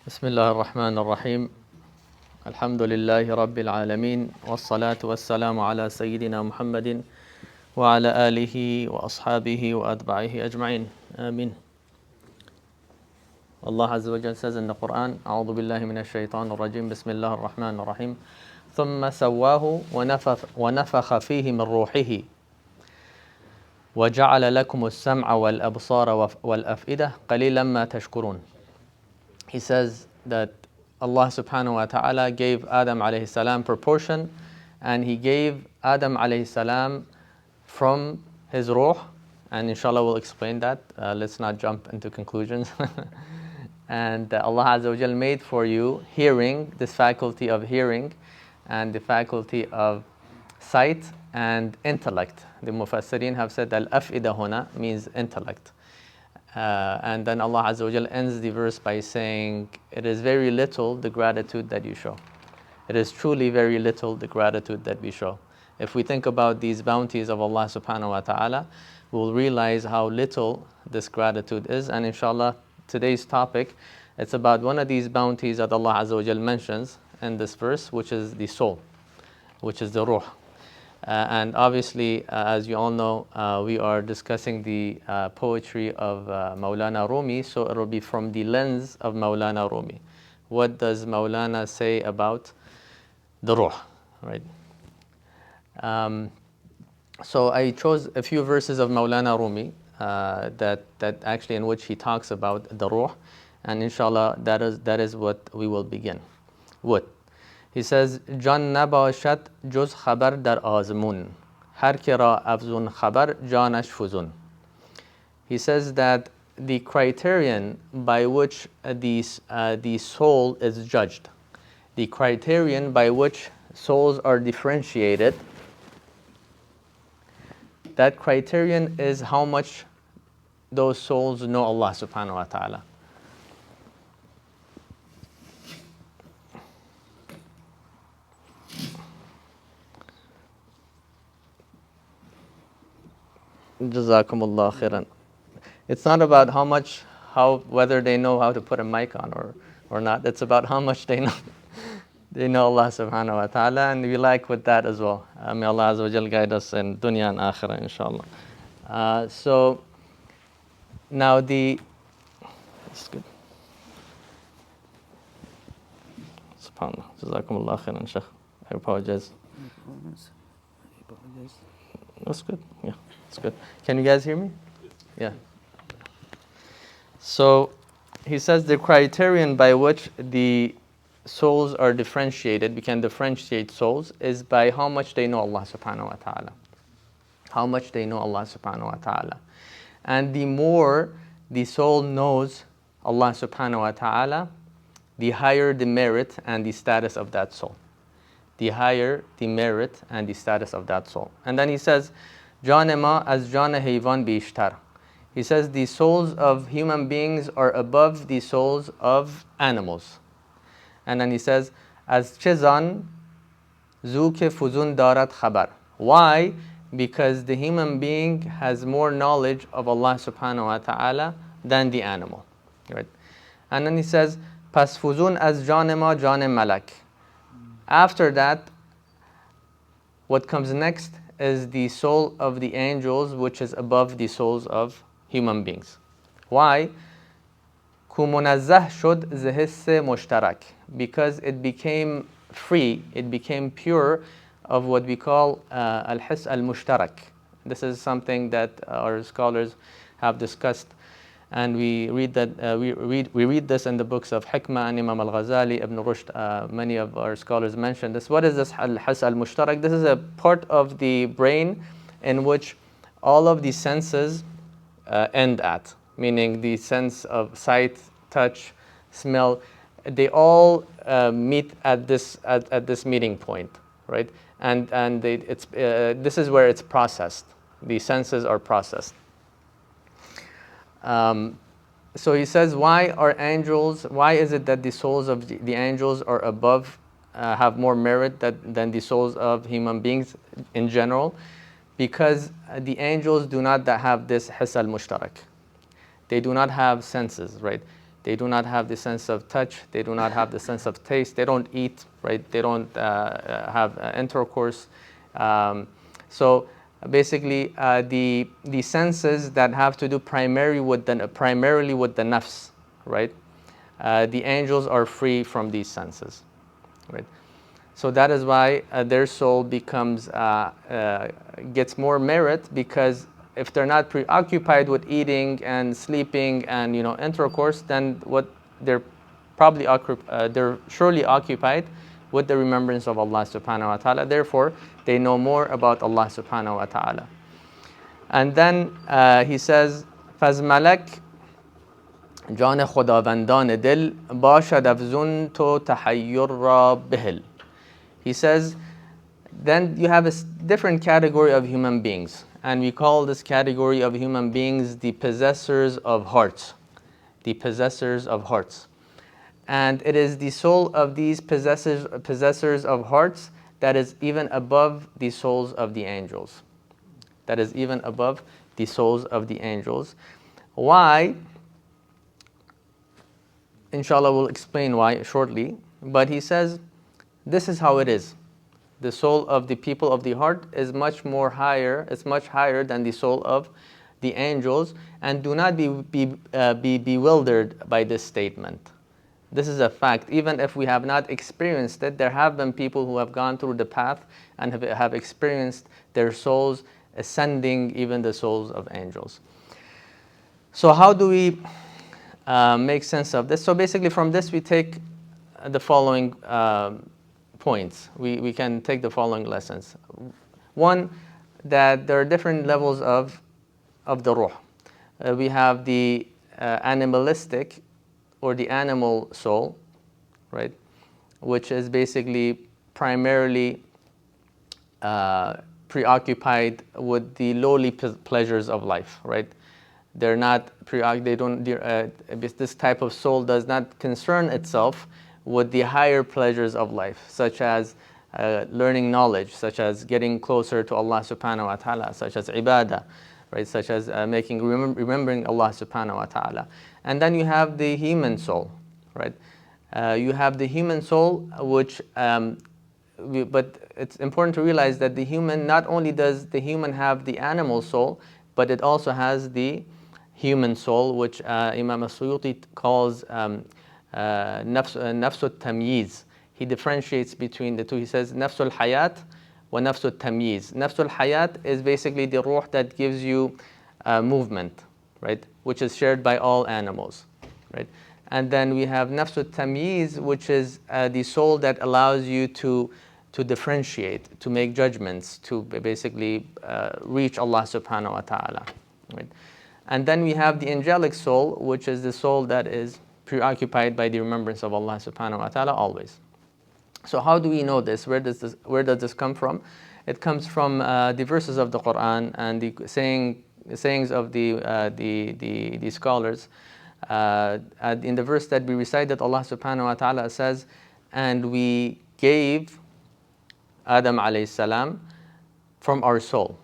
بسم الله الرحمن الرحيم الحمد لله رب العالمين والصلاة والسلام على سيدنا محمد وعلى آله وأصحابه وأتباعه أجمعين آمين. Allah Azza wa Jal says in the Quran, أعوذ بالله من الشيطان الرجيم بسم الله الرحمن الرحيم ثم سواه ونفخ فيه من روحه وجعل لكم السمع والأبصار والأفئدة قليلا ما تشكرون. He says that Allah subhanahu wa ta'ala gave Adam alayhi salam proportion, and he gave Adam alayhi salam from his ruh, and inshallah we'll explain that. Let's not jump into conclusions. And Allah Azza wa Jal made for you hearing, this faculty of hearing, and the faculty of sight and intellect. The Mufassirin have said that al-af'ida huna means intellect. And then Allah Azza wa Jal ends the verse by saying, it is very little the gratitude that you show. It is truly very little the gratitude that we show. If we think about these bounties of Allah subhanahu wa ta'ala, we'll realize how little this gratitude is. And inshallah, today's topic, it's about one of these bounties that Allah Azza wa Jal mentions in this verse, which is the soul, which is the ruh. And obviously, as you all know, we are discussing the poetry of Mawlana Rumi, so it will be from the lens of Mawlana Rumi. What does Mawlana say about the ruh, right? So I chose a few verses of Mawlana Rumi that actually in which he talks about the ruh, and inshallah that is what we will begin with. He says, جان نباشد جز خبر در آزمون هر که را افزون خبر جانش فزون. He says that the criterion by which the soul is judged, the criterion by which souls are differentiated, that criterion is how much those souls know Allah subhanahu wa ta'ala. Jazakumullah khairan. It's not about whether they know how to put a mic on or not. It's about how much they know. They know Allah subhanahu wa ta'ala, and we like with that as well. May Allah Azza wa Jal guide us in dunya and akhirah, inshallah. So now that's good. SubhanAllah. Jazakumullah khairan, Shaykh. I apologize. That's good. Yeah, that's good. Can you guys hear me? Yeah. So he says the criterion by which the souls are differentiated, we can differentiate souls, is by how much they know Allah subhanahu wa ta'ala. How much they know Allah subhanahu wa ta'ala. And the more the soul knows Allah subhanahu wa ta'ala, the higher the merit and the status of that soul. The higher the merit and the status of that soul. And then he says, Jaan ma az jaan haywan bishtar. He says the souls of human beings are above the souls of animals. And then he says, as chezan zu ke fuzun darat khabar. Why? Because the human being has more knowledge of Allah subhanahu wa ta'ala than the animal. Right? And then he says, pas fuzun az jaan ma jaan malak. After that, what comes next is the soul of the angels, which is above the souls of human beings. Why? Ku munazzah shud ze hisse mushtarak. Because it became free, it became pure of what we call al-hiss al-mushtarak. This is something that our scholars have discussed, and we read that we read this in the books of Hikmah and Imam al-Ghazali, Ibn Rushd. Many of our scholars mention this. What is this al-hiss al-mushtarak? This is a part of the brain in which all of the senses end at, meaning the sense of sight, touch, smell. They all meet at this meeting point, right? And this is where it's processed. The senses are processed. So he says, why is it that the souls of the angels are above, have more merit than the souls of human beings in general? Because the angels do not have this hiss al-mushtarak. They do not have senses, right? They do not have the sense of touch. They do not have the sense of taste. They don't eat, right? They don't have intercourse. So basically, the senses that have to do primarily with the nafs, right? The angels are free from these senses, right? So that is why their soul becomes gets more merit, because if they're not preoccupied with eating and sleeping and intercourse, then what they're they're surely occupied with the remembrance of Allah subhanahu wa ta'ala. Therefore, they know more about Allah subhanahu wa ta'ala. And then he says, فَزْمَلَكْ جان خداوندان دل باشد افزون تو تحیر را بهل. He says, then you have a different category of human beings, and we call this category of human beings the possessors of hearts. The possessors of hearts. And it is the soul of these possessors of hearts that is even above the souls of the angels. That is even above the souls of the angels. Why? Inshallah, we'll explain why shortly. But he says, this is how it is. The soul of the people of the heart is much more higher. It's much higher than the soul of the angels. And do not be bewildered by this statement. This is a fact. Even if we have not experienced it, there have been people who have gone through the path and have experienced their souls ascending even the souls of angels. So how do we make sense of this? So basically from this we take the following points. We can take the following lessons. One, that there are different levels of the ruh. We have the animalistic or the animal soul, right, which is basically primarily preoccupied with the lowly pleasures of life, right? They're not this type of soul does not concern itself with the higher pleasures of life, such as learning knowledge, such as getting closer to Allah subhanahu wa ta'ala, such as ibadah, right? Such as remembering Allah subhanahu wa ta'ala. And then you have the human soul, right? You have the human soul, which, but it's important to realize that the human, not only does the human have the animal soul, but it also has the human soul, which Imam al-Suyuti calls nafsul tamyiz. He differentiates between the two. He says nafsul hayat wa nafsul tamyiz. Nafsul hayat is basically the ruh that gives you movement, right, which is shared by all animals, right? And then we have nafsul tamyiz, which is the soul that allows you to differentiate, to make judgments, to basically reach Allah subhanahu wa ta'ala, right? And then we have the angelic soul, which is the soul that is preoccupied by the remembrance of Allah subhanahu wa ta'ala always. So how do we know this? Where does this come from? It comes from the verses of the Quran and the sayings of the scholars. In the verse that we recited, Allah subhanahu wa ta'ala says, and we gave Adam alayhi salam from our soul.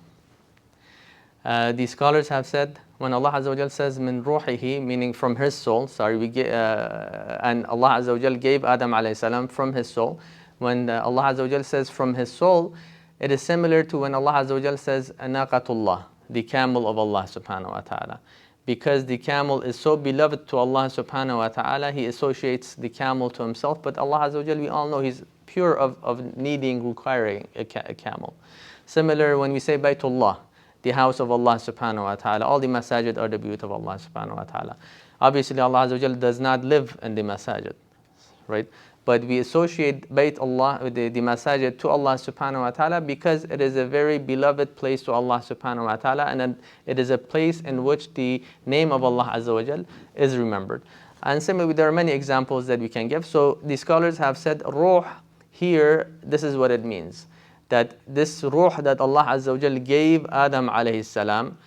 The scholars have said, when Allah Azza wa Jal says min ruhihi, meaning from his soul, and Allah Azza wa Jal gave Adam alayhi salam from his soul. When Allah Azza wa Jal says from his soul, it is similar to when Allah Azza wa Jal says anaqatullah, the camel of Allah subhanahu wa ta'ala. Because the camel is so beloved to Allah subhanahu wa ta'ala, he associates the camel to himself. But Allah Azza wa Jal, we all know he's pure of requiring a camel. Similar when we say Baytullah, the house of Allah subhanahu wa ta'ala. All the masajid are the beauty of Allah subhanahu wa ta'ala. Obviously Allah Azza wa Jal does not live in the masajid, right? But we associate Bayt Allah, the masajid, to Allah subhanahu wa ta'ala because it is a very beloved place to Allah subhanahu wa ta'ala, and it is a place in which the name of Allah Azza wa Jal is remembered. And similarly, there are many examples that we can give. So the scholars have said, ruh here, this is what it means. That this ruh that Allah Azza wa Jal gave Adam alayhi salam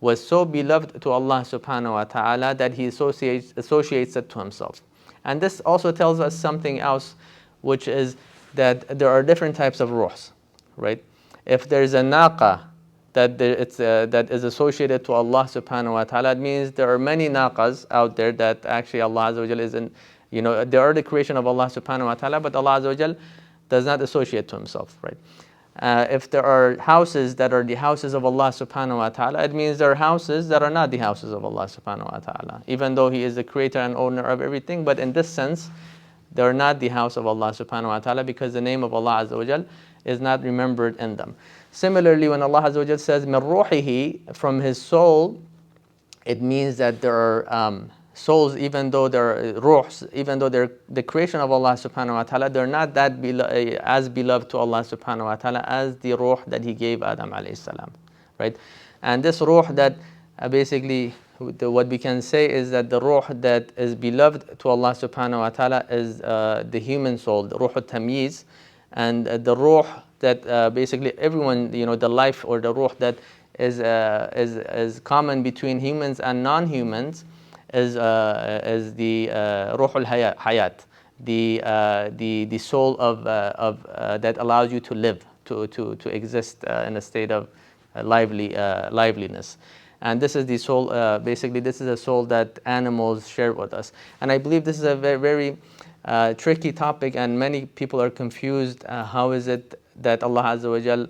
was so beloved to Allah subhanahu wa ta'ala that he associates it to himself. And this also tells us something else, which is that there are different types of ruhs, right? If there's a naqa, that that is associated to Allah subhanahu wa ta'ala. It means there are many naqas out there that actually Allah Azza wa Jal isn't, they are the creation of Allah subhanahu wa ta'ala, but Allah Azza wa Jal does not associate to himself, right? If there are houses that are the houses of Allah subhanahu wa ta'ala, it means there are houses that are not the houses of Allah subhanahu wa ta'ala. Even though He is the creator and owner of everything, but in this sense, they are not the house of Allah subhanahu wa ta'ala, because the name of Allah Azza wa Jal is not remembered in them. Similarly, when Allah Azza wa Jal says, min ruhihi, from His soul, it means that there are souls, even though they're ruhs, even though they're the creation of Allah subhanahu wa ta'ala, they're not that as beloved to Allah subhanahu wa ta'ala as the ruh that He gave Adam alayhi salam, right? And this ruh that basically, what we can say is that the ruh that is beloved to Allah subhanahu wa ta'ala is the human soul, the ruh al-tamyiz, and the ruh that basically everyone, the life or the ruh that is common between humans and non-humans is the ruh al-hayat, the soul of that allows you to live, to exist in a state of liveliness. And this is the soul, basically this is a soul that animals share with us. And I believe this is a very, very tricky topic, and many people are confused. How is it that Allah Azza wa Jal,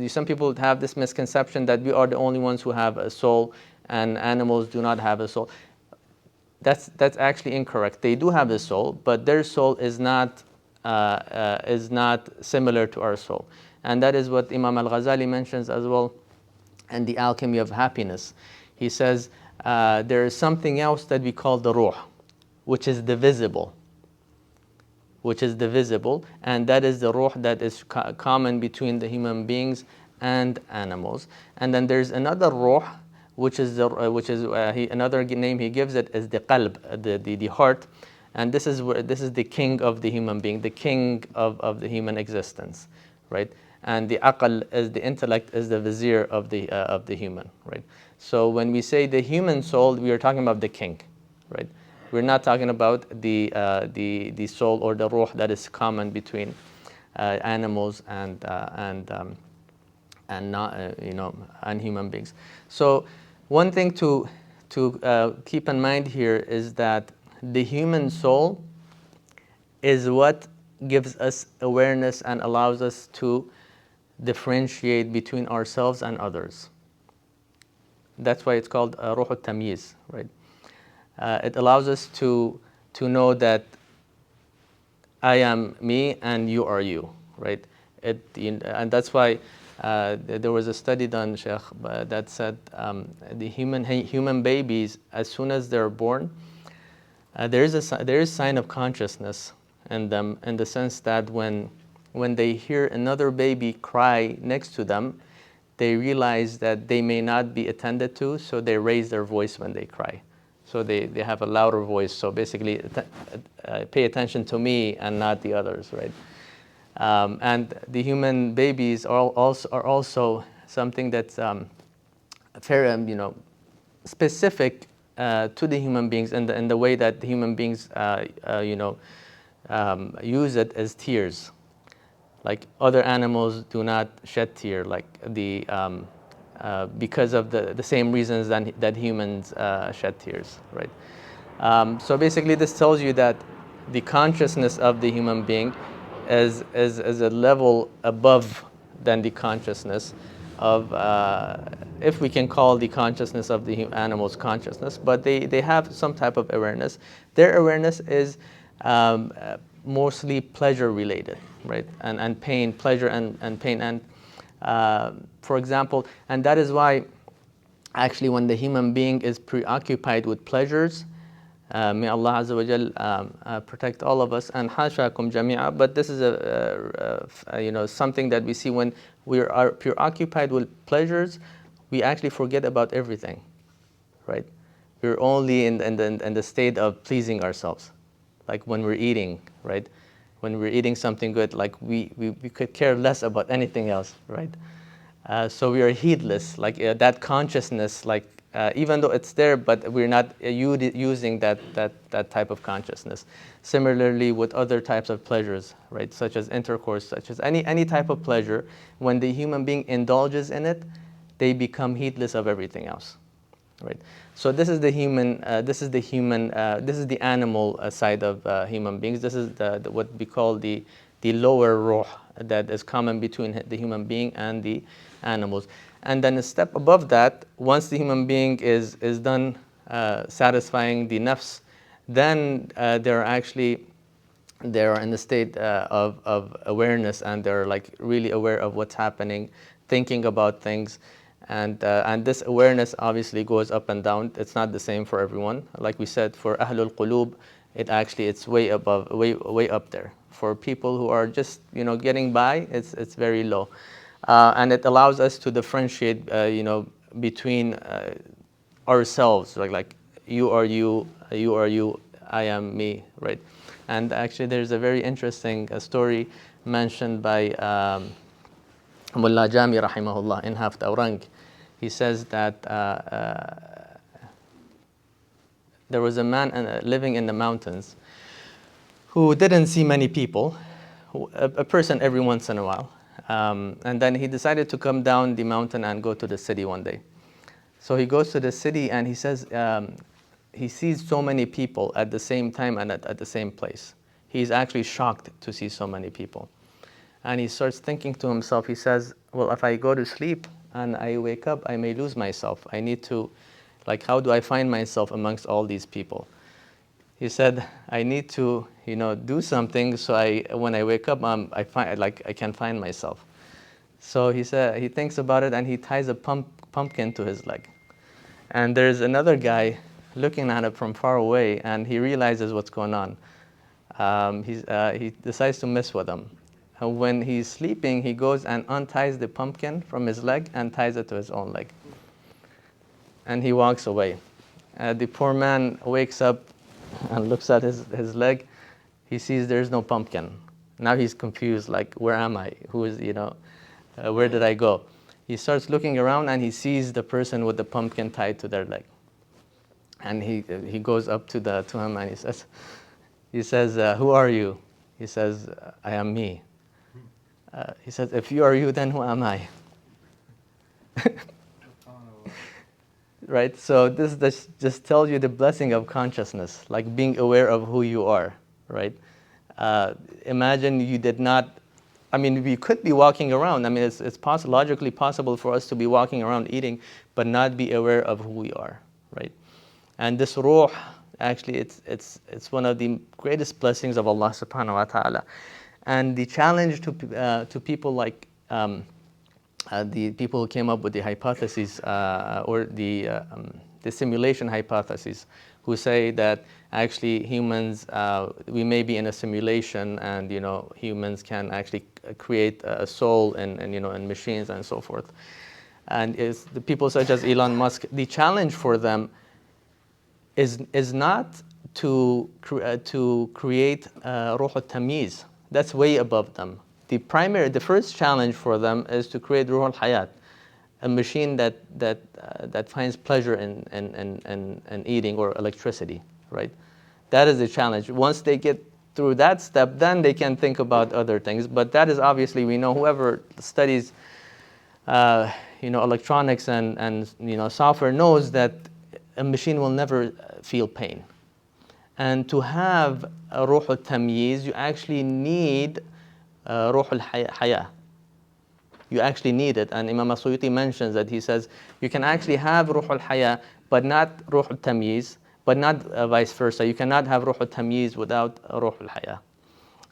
some people have this misconception that we are the only ones who have a soul and animals do not have a soul. That's actually incorrect. They do have a soul, but their soul is not similar to our soul. And that is what Imam Al-Ghazali mentions as well in The Alchemy of Happiness. He says there is something else that we call the ruh, which is divisible. And that is the ruh that is common between the human beings and animals. And then there's another ruh, which is another name he gives it is the qalb, the heart, and this is the king of the human being, the king of the human existence, right? And the aql is the intellect, is the vizier of the human, right? So when we say the human soul, we are talking about the king, right? We're not talking about the soul or the ruh that is common between animals and not, and human beings. So one thing to keep in mind here is that the human soul is what gives us awareness and allows us to differentiate between ourselves and others. That's why it's called ruh al-tamyiz, right? It allows us to know that I am me and you are you, right? And that's why there was a study done, Shaykh, that said the human babies, as soon as they're born, there is sign of consciousness in them, in the sense that when they hear another baby cry next to them, they realize that they may not be attended to, so they raise their voice when they cry. So they have a louder voice. So basically, pay attention to me and not the others, right? And the human babies are also something that's very, specific to the human beings, in the way that the human beings, use it as tears. Like other animals do not shed tear, like because of the same reasons that humans shed tears, right? So basically, this tells you that the consciousness of the human being is a level above than the consciousness of, if we can call the consciousness of the animals consciousness, but they have some type of awareness. Their awareness is mostly pleasure related, right? And pain, pleasure and pain. And for example, and that is why actually when the human being is preoccupied with pleasures, may Allah Azza wa Jal protect all of us, and hashakum jami'a. But this is something that we see when we are preoccupied with pleasures, we actually forget about everything, right? We're only in the state of pleasing ourselves, like when we're eating, right? When we're eating something good, like we could care less about anything else, right? So we are heedless, like that consciousness, like even though it's there, but we're not using that type of consciousness. Similarly with other types of pleasures, right, such as intercourse, such as any type of pleasure, when the human being indulges in it, they become heedless of everything else, right? So this is the human, this is the animal side of human beings. This is what we call the lower ruh that is common between the human being and the animals. And then a step above that, once the human being is done satisfying the nafs, then they're in the state of awareness, and they're like really aware of what's happening, thinking about things. And this awareness obviously goes up and down. It's not the same for everyone. Like we said, for Ahlul Qulub, it's way above, way up there. For people who are just getting by, it's very low, and it allows us to differentiate between ourselves, like you are you, you are you, I am me, right? And actually, there's a very interesting story mentioned by Mullah Jami rahimahullah in Haft Aurang. He says that there was a man living in the mountains who didn't see many people, a person every once in a while. And then he decided to come down the mountain and go to the city one day. So he goes to the city and he says he sees so many people at the same time and at the same place. He's actually shocked to see so many people. And he starts thinking to himself, he says, well, if I go to sleep and I wake up, I may lose myself. I need to, how do I find myself amongst all these people? He said, I need to, do something so when I wake up, I can find myself. So he said, he thinks about it and he ties a pumpkin to his leg. And there's another guy looking at it from far away, and he realizes what's going on. He decides to mess with him. And when he's sleeping, he goes and unties the pumpkin from his leg and ties it to his own leg. And he walks away. The poor man wakes up and looks at his leg. He sees there's no pumpkin. Now he's confused, where am I? Who is, where did I go? He starts looking around and he sees the person with the pumpkin tied to their leg. And he goes up to him and he says, who are you? He says, I am me. He says, if you are you, then who am I? Right? So this just tells you the blessing of consciousness, like being aware of who you are, right? Imagine you did not, we could be walking around. It's logically possible for us to be walking around eating, but not be aware of who we are, right? And this ruh, actually, it's one of the greatest blessings of Allah subhanahu wa ta'ala. And the challenge to people like the people who came up with the hypotheses or the simulation hypothesis, who say that actually humans, we may be in a simulation, and humans can actually create a soul in machines and so forth. And is the people such as Elon Musk, the challenge for them is not to create ruh al-tamyiz. That's way above them. The first challenge for them is to create ruh al-hayat, a machine that finds pleasure in eating, or electricity, right? That is the challenge. Once they get through that step, then they can think about other things. But that is obviously, we know, whoever studies electronics and software knows that a machine will never feel pain. And to have a ruh al-tamyiz, you actually need ruh al-haya. You actually need it. And Imam As-Suyuti mentions that, he says, you can actually have ruh al-haya, but not ruh al-tamyiz, but not vice versa. You cannot have ruh al-tamyiz without ruh al-haya.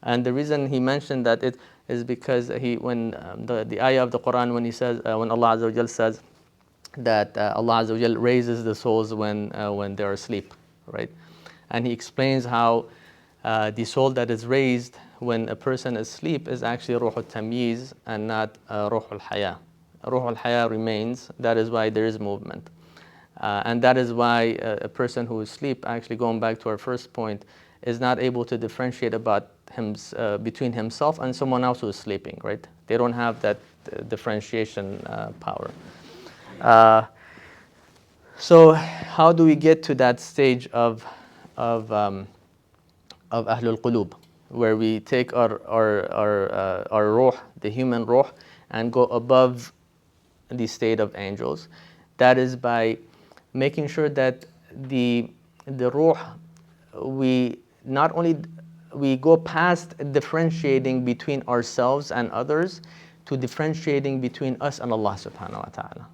And the reason he mentioned that it is because when the ayah of the Quran, when he says, when Allah Azza wa Jal says that Allah Azza wa Jal raises the souls when they're asleep, right? And he explains how the soul that is raised when a person is asleep is actually ruh al-tamyiz and not ruh al-haya. Ruh al-haya remains. That is why there is movement. And that is why a person who is asleep, actually going back to our first point, is not able to differentiate between himself and someone else who is sleeping, right? They don't have that differentiation power. So how do we get to that stage of of Ahlul Qulub, where we take our ruh, the human ruh, and go above the state of angels? That is by making sure that the ruh, we not only we go past differentiating between ourselves and others to differentiating between us and Allah subhanahu wa ta'ala,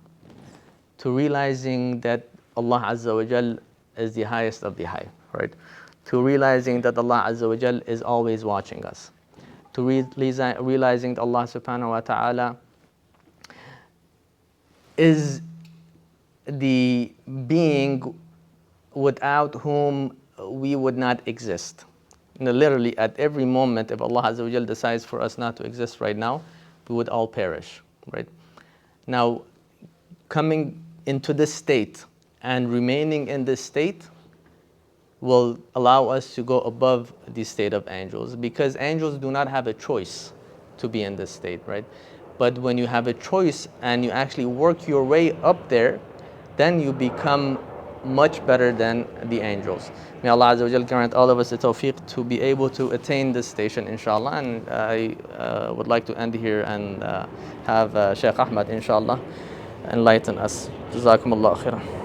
to realizing that Allah Azza wa Jal is the highest of the high, right? To realizing that Allah Azza wa Jal is always watching us. To realizing that Allah subhanahu wa ta'ala is the being without whom we would not exist. Literally, at every moment, if Allah Azza wa Jal decides for us not to exist right now, we would all perish, right? Now, coming into this state and remaining in this state will allow us to go above the state of angels, because angels do not have a choice to be in this state, right? But when you have a choice and you actually work your way up there, then you become much better than the angels. May Allah Azza wa Jal grant all of us the tawfiq to be able to attain this station, inshallah. And I would like to end here and have Shaykh Ahmad, inshallah, enlighten us. Jazakum Allah khairan.